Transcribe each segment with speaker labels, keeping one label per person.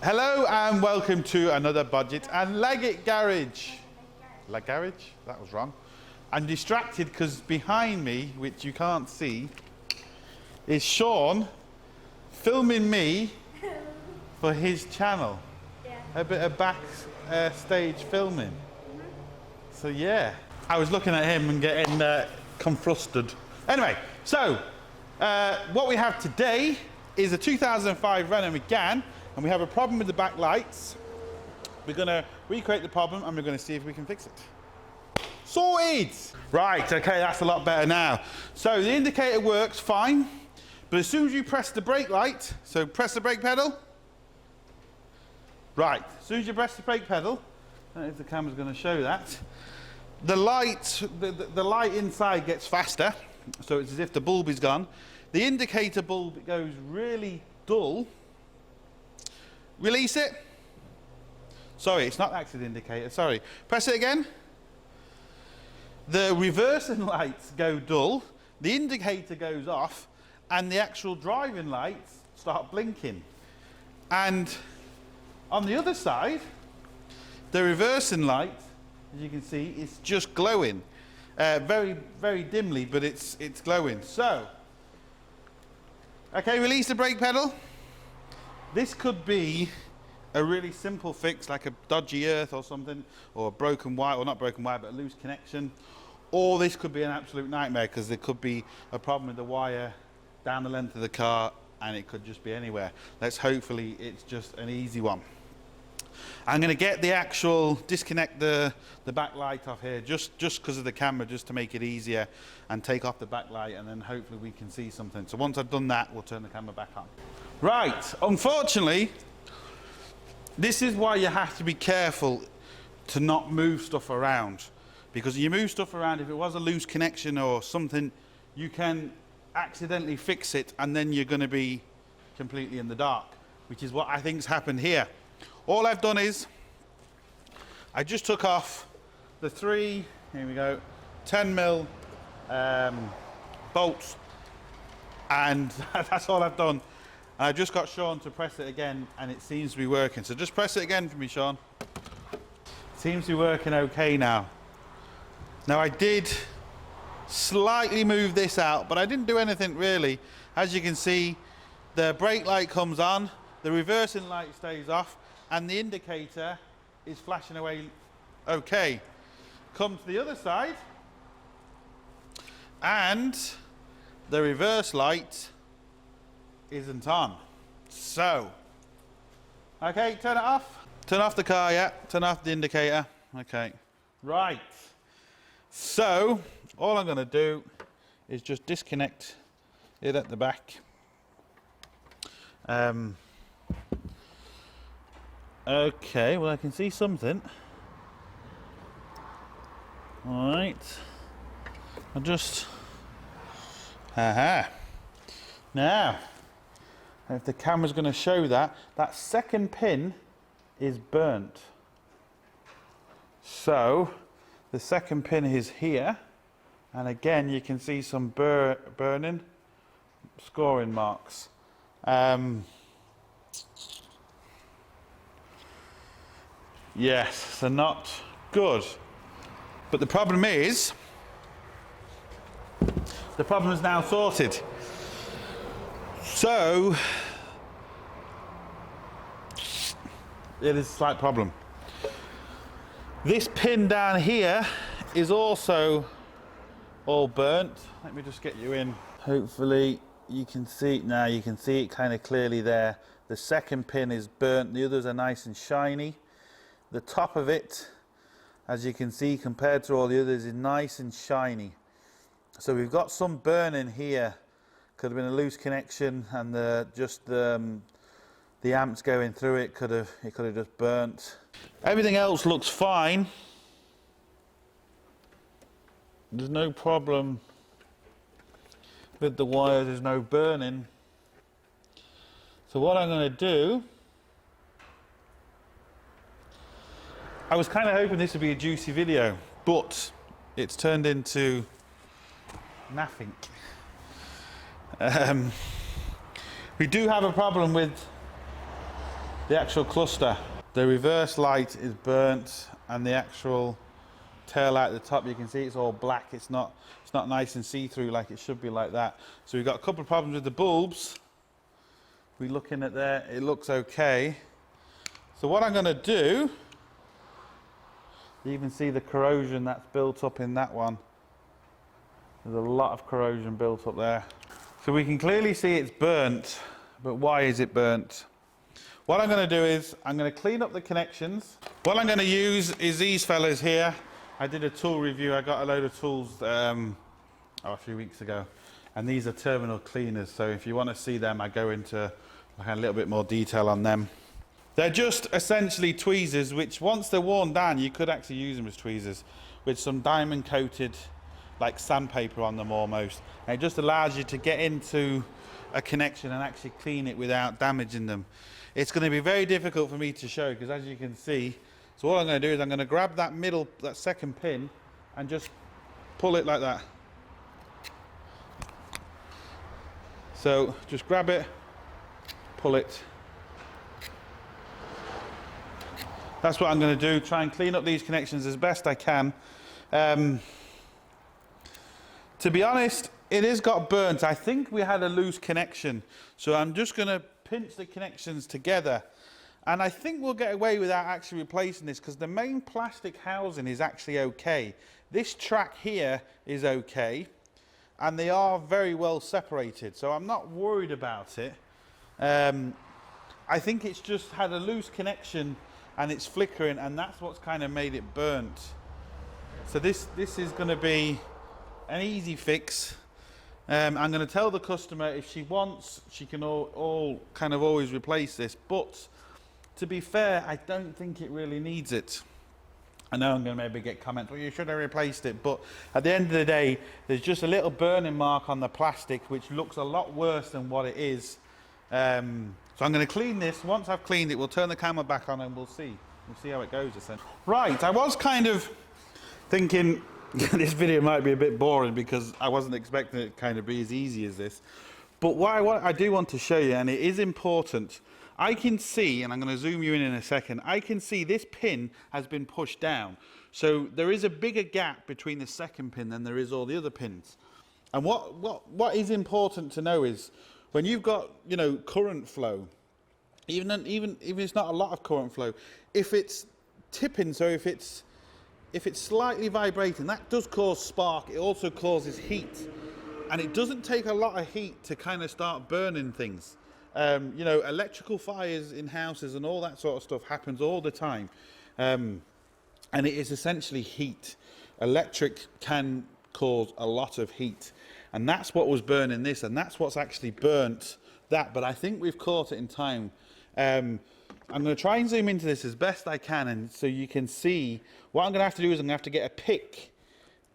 Speaker 1: Hello and welcome to another Bodgit and Leggit garage. Garage? That was wrong. I'm distracted because behind me, which you can't see, is Sean filming me for his channel. Yeah. A bit of backstage filming. So yeah, I was looking at him and getting confused. Anyway, so what we have today is a 2005 Renault Megane, and we have a problem with the back lights. We're going to recreate the problem and we're going to see if we can fix it. Sorted! Right, okay, that's a lot better now. So the indicator works fine, but as soon as you press the brake light, so press the brake pedal. Right, as soon as you press the brake pedal, I don't know if the camera's going to show that, the light, the light inside gets faster, so it's as if the bulb is gone. The indicator bulb goes really dull. Release it. Sorry, it's not actually the indicator, sorry. Press it again. The reversing lights go dull, the indicator goes off, and the actual driving lights start blinking. And on the other side, the reversing light, as you can see, is just glowing. Very, very dimly, but it's glowing. So, okay, release the brake pedal. This could be a really simple fix, like a dodgy earth or something, or a broken wire, or not broken wire, but a loose connection. Or this could be an absolute nightmare, because there could be a problem with the wire down the length of the car, and it could just be anywhere. Hopefully it's just an easy one. I'm going to get the actual, disconnect the back light off here, just because of the camera, just to make it easier, and take off the back light, and then hopefully we can see something. So once I've done that, we'll turn the camera back on. Right, unfortunately, this is why you have to be careful to not move stuff around. Because you move stuff around, if it was a loose connection or something, you can accidentally fix it, and then you're going to be completely in the dark, which is what I think's happened here. All I've done is, I just took off the three, here we go, 10mm bolts, and that's all I've done. And I've just got Sean to press it again, and it seems to be working. So just press it again for me, Sean. Seems to be working okay now. Now I did slightly move this out, but I didn't do anything really. As you can see, the brake light comes on, the reversing light stays off, and the indicator is flashing away okay. Come to the other side, and the reverse light isn't on. So, okay, turn it off. Turn off the car, yeah. Turn off the indicator. Okay. Right. So, all I'm going to do is just disconnect it at the back. Okay, well I can see something. All right. I'll just... Aha. Now, if the camera's going to show that, that second pin is burnt. So, the second pin is here, and again you can see some burning, scoring marks. Yes, so not good. But the problem is now sorted. So, it is a slight problem. This pin down here is also all burnt. Let me just get you in. Hopefully you can see it now. You can see it kind of clearly there. The second pin is burnt. The others are nice and shiny. The top of it, as you can see, compared to all the others, is nice and shiny. So we've got some burning here. Could have been a loose connection, and the amps going through it could have just burnt. Everything else looks fine. There's no problem with the wires. There's no burning. So what I'm going to do, I was kind of hoping this would be a juicy video, but it's turned into nothing. We do have a problem with the actual cluster. The reverse light is burnt, and the actual tail light at the top, you can see it's all black. It's not nice and see-through like it should be like that. So we've got a couple of problems with the bulbs. We're looking at there, it looks okay. So what I'm going to do, you even see the corrosion that's built up in that one. There's a lot of corrosion built up there. So we can clearly see it's burnt, but why is it burnt? What I'm going to do is, I'm going to clean up the connections. What I'm going to use is these fellas here. I did a tool review, I got a load of tools a few weeks ago. And these are terminal cleaners, so if you want to see them, I go into like a little bit more detail on them. They're just essentially tweezers, which once they're worn down, you could actually use them as tweezers with some diamond coated like sandpaper on them almost. And it just allows you to get into a connection and actually clean it without damaging them. It's going to be very difficult for me to show because, as you can see, so all I'm going to do is I'm going to grab that second pin and just pull it like that. So just grab it, pull it. That's what I'm going to do, try and clean up these connections as best I can. To be honest, it has got burnt. I think we had a loose connection. So I'm just going to pinch the connections together. And I think we'll get away without actually replacing this because the main plastic housing is actually okay. This track here is okay. And they are very well separated. So I'm not worried about it. I think it's just had a loose connection and it's flickering, and that's what's kind of made it burnt. So this is going to be an easy fix. I'm going to tell the customer if she wants, she can all kind of always replace this, but to be fair, I don't think it really needs it. I know I'm going to maybe get comments, well, you should have replaced it, but at the end of the day, there's just a little burning mark on the plastic, which looks a lot worse than what it is. So I'm going to clean this. Once I've cleaned it, we'll turn the camera back on and we'll see how it goes. Right, I was kind of thinking this video might be a bit boring because I wasn't expecting it to kind of be as easy as this. But what I do want to show you, and it is important, I can see, and I'm going to zoom you in a second, I can see this pin has been pushed down. So there is a bigger gap between the second pin than there is all the other pins. And what is important to know is when you've got, you know, current flow, even if it's not a lot of current flow, if it's tipping, so if it's slightly vibrating, that does cause spark. It also causes heat. And it doesn't take a lot of heat to kind of start burning things. You know, electrical fires in houses and all that sort of stuff happens all the time. And it is essentially heat. Electric can cause a lot of heat. And that's what was burning this, and that's what's actually burnt that. But I think we've caught it in time. I'm going to try and zoom into this as best I can, and so you can see what I'm going to have to do is I'm going to have to get a pick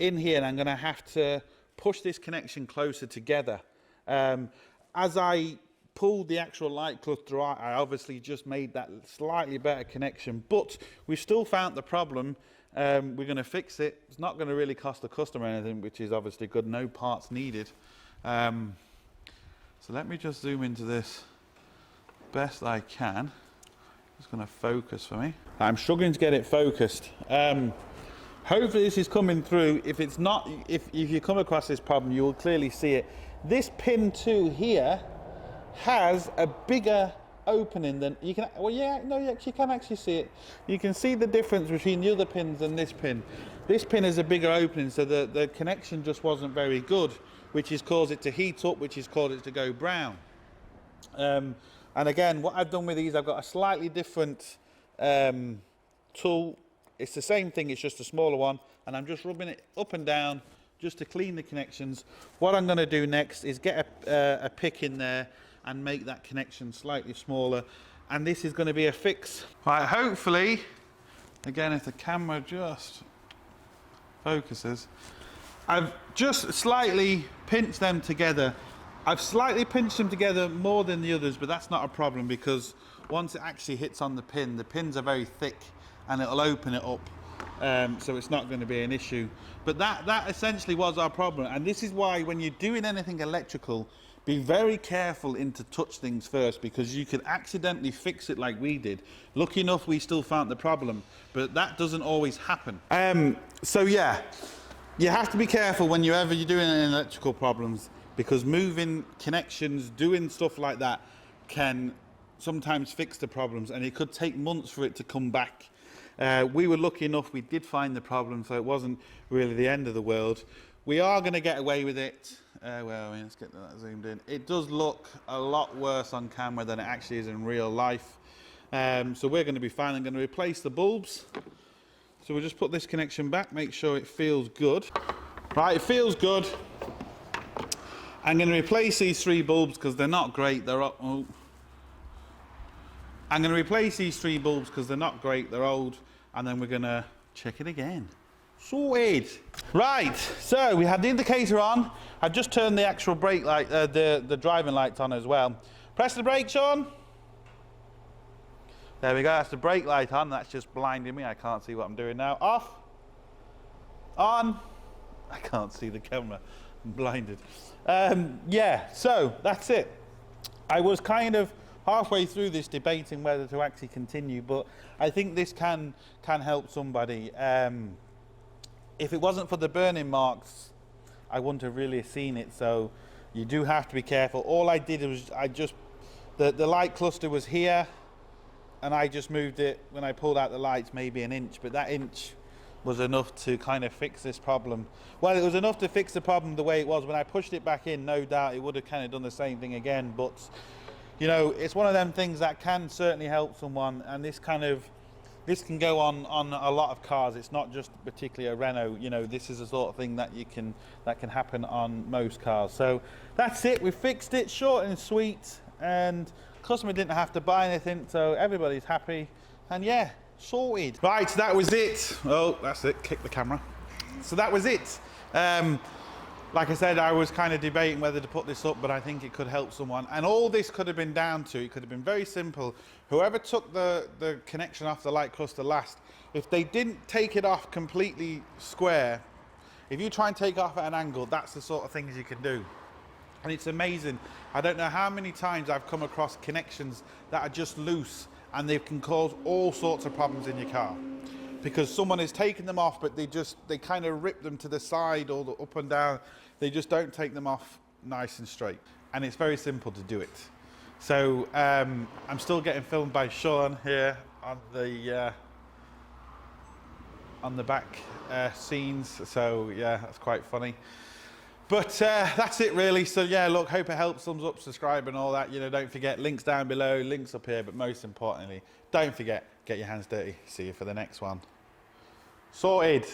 Speaker 1: in here, and I'm going to have to push this connection closer together. As I pulled the actual light cluster out, I obviously just made that slightly better connection, but we've still found the problem. We're going to fix it. It's not going to really cost the customer anything, which is obviously good. No parts needed. So let me just zoom into this best I can. It's going to focus for me. I'm struggling to get it focused. Hopefully this is coming through. If it's not, if you come across this problem, you will clearly see it. This pin 2 here has a bigger opening than you can. Well, yeah, no, you can actually see it. You can see the difference between the other pins and this pin. This pin has a bigger opening, so the connection just wasn't very good, which has caused it to heat up, which has caused it to go brown. And again, what I've done with these, I've got a slightly different tool. It's the same thing, it's just a smaller one, and I'm just rubbing it up and down just to clean the connections. What I'm going to do next is get a pick in there and make that connection slightly smaller, and this is going to be a fix. Right, hopefully, again, if the camera just focuses, I've just slightly pinched them together. I've slightly pinched them together more than the others, but that's not a problem because once it actually hits on the pins are very thick and it'll open it up, so it's not going to be an issue. But that essentially was our problem, and this is why when you're doing anything electrical, be very careful to touch things first, because you could accidentally fix it like we did. Lucky enough, we still found the problem, but that doesn't always happen. So yeah, you have to be careful whenever you're doing any electrical problems, because moving connections, doing stuff like that can sometimes fix the problems, and it could take months for it to come back. We were lucky enough, we did find the problem, so it wasn't really the end of the world. We are going to get away with it. Well, let's get that zoomed in. It does look a lot worse on camera than it actually is in real life. So we're going to be fine. I'm going to replace the bulbs. So we'll just put this connection back, make sure it feels good. Right, it feels good. I'm going to replace these 3 bulbs because they're not great. They're I'm going to replace these 3 bulbs because they're not great. They're old. And then we're going to check it again. Sorted. Right, so we had the indicator on. I just turned the actual brake light, the driving lights on as well. Press the brake, Sean. There we go, that's the brake light on. That's just blinding me. I can't see what I'm doing now. Off. On. I can't see the camera. I'm blinded. Yeah, so that's it. I was kind of halfway through this debating whether to actually continue, but I think this can help somebody. If it wasn't for the burning marks, I wouldn't have really seen it, so you do have to be careful. All I did was the light cluster was here, and I just moved it when I pulled out the lights maybe an inch, but that inch was enough to kind of fix this problem. Well, it was enough to fix the problem the way it was. When I pushed it back in, no doubt it would have kind of done the same thing again, but you know, it's one of them things that can certainly help someone, and this can go on a lot of cars. It's not just particularly a Renault. You know, this is the sort of thing that can happen on most cars. So that's it. We fixed it, short and sweet, and customer didn't have to buy anything, so everybody's happy. And yeah, sorted. Right, so that was it. Oh, that's it. Kick the camera. So that was it. Like I said, I was kind of debating whether to put this up, but I think it could help someone. And all this could have been down to, it could have been very simple. Whoever took the connection off the light cluster last, if they didn't take it off completely square, if you try and take it off at an angle, that's the sort of things you can do. And it's amazing. I don't know how many times I've come across connections that are just loose, and they can cause all sorts of problems in your car. Because someone has taken them off, but they kind of rip them to the side or the up and down. They just don't take them off nice and straight. And it's very simple to do it. So I'm still getting filmed by Sean here on the back scenes. So yeah, that's quite funny. But that's it really. So yeah, look, hope it helps. Thumbs up, subscribe and all that. You know, don't forget, links down below, links up here. But most importantly, don't forget, get your hands dirty. See you for the next one. Sorted.